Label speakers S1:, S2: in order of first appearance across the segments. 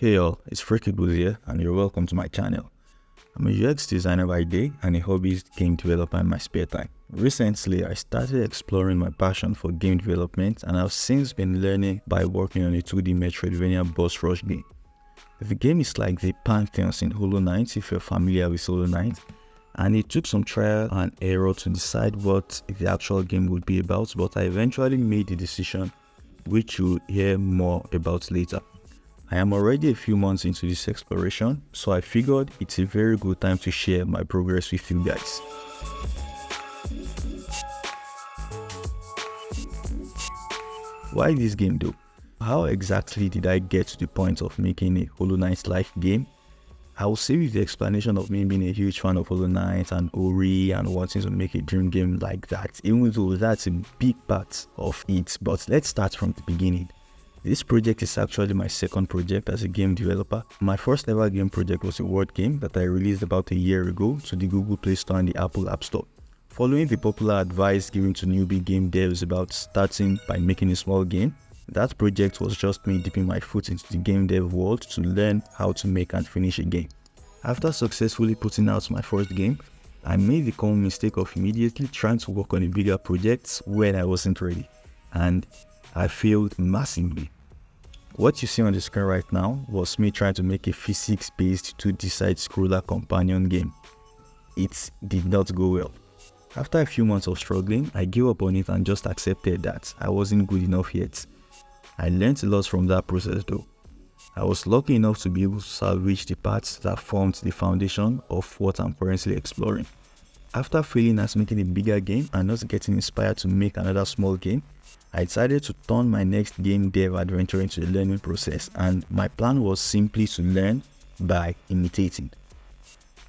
S1: Hey all, it's Freaky Booz here and you're welcome to my channel. I'm a UX designer by day and a hobbyist game developer in my spare time. Recently, I started exploring my passion for game development and I've since been learning by working on a 2D Metroidvania boss rush game. The game is like the Pantheons in Hollow Knight if you're familiar with Hollow Knight, and it took some trial and error to decide what the actual game would be about, but I eventually made the decision, which you'll hear more about later. I am already a few months into this exploration, so I figured it's a very good time to share my progress with you guys. Why this game though? How exactly did I get to the point of making a Hollow Knight-like game? I will say with the explanation of me being a huge fan of Hollow Knight and Ori and wanting to make a dream game like that, even though that's a big part of it. But let's start from the beginning. This project is actually my second project as a game developer. My first ever game project was a word game that I released about a year ago to the Google Play Store and the Apple App Store. Following the popular advice given to newbie game devs about starting by making a small game, that project was just me dipping my foot into the game dev world to learn how to make and finish a game. After successfully putting out my first game, I made the common mistake of immediately trying to work on a bigger project when I wasn't ready, and I failed massively. What you see on the screen right now was me trying to make a physics-based 2D side-scroller companion game. It did not go well. After a few months of struggling, I gave up on it and just accepted that I wasn't good enough yet. I learned a lot from that process though. I was lucky enough to be able to salvage the parts that formed the foundation of what I'm currently exploring. After failing at making a bigger game and not getting inspired to make another small game, I decided to turn my next game dev adventure into a learning process, and my plan was simply to learn by imitating.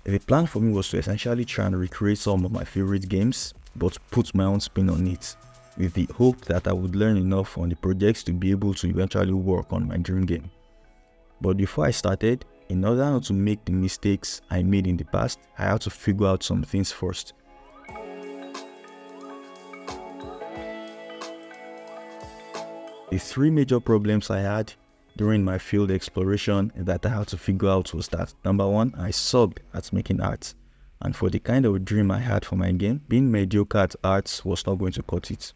S1: The plan for me was to essentially try and recreate some of my favorite games, but put my own spin on it, with the hope that I would learn enough on the projects to be able to eventually work on my dream game. But before I started, in order not to make the mistakes I made in the past, I had to figure out some things first. The three major problems I had during my field exploration that I had to figure out was that, number one, I sucked at making art. And for the kind of dream I had for my game, being mediocre at art was not going to cut it.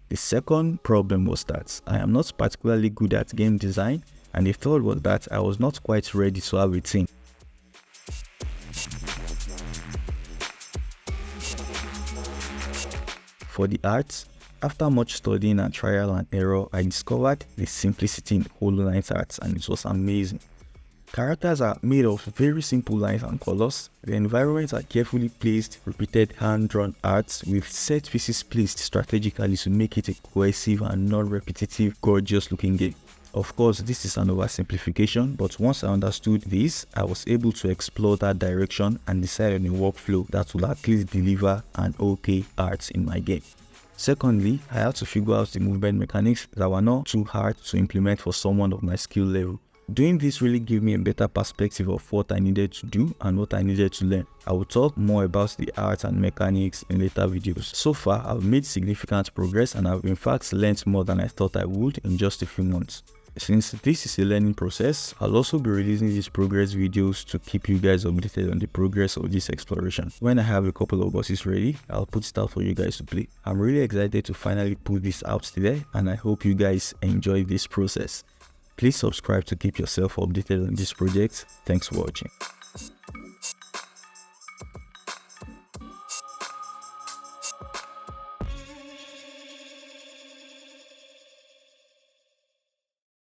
S1: The second problem was that I am not particularly good at game design, and the third was that I was not quite ready to have a team. For the art, after much studying and trial and error, I discovered the simplicity in Hollow Knight art, and it was amazing. Characters are made of very simple lines and colors. The environments are carefully placed, repeated hand-drawn art with set pieces placed strategically to make it a cohesive and non-repetitive, gorgeous looking game. Of course, this is an oversimplification, but once I understood this, I was able to explore that direction and decide on a workflow that will at least deliver an okay art in my game. Secondly, I had to figure out the movement mechanics that were not too hard to implement for someone of my skill level. Doing this really gave me a better perspective of what I needed to do and what I needed to learn. I will talk more about the art and mechanics in later videos. So far, I've made significant progress and I've in fact learned more than I thought I would in just a few months. Since this is a learning process, I'll also be releasing these progress videos to keep you guys updated on the progress of this exploration. When I have a couple of bosses ready, I'll put it out for you guys to play. I'm really excited to finally put this out today, and I hope you guys enjoy this process. Please subscribe to keep yourself updated on this project. Thanks for watching.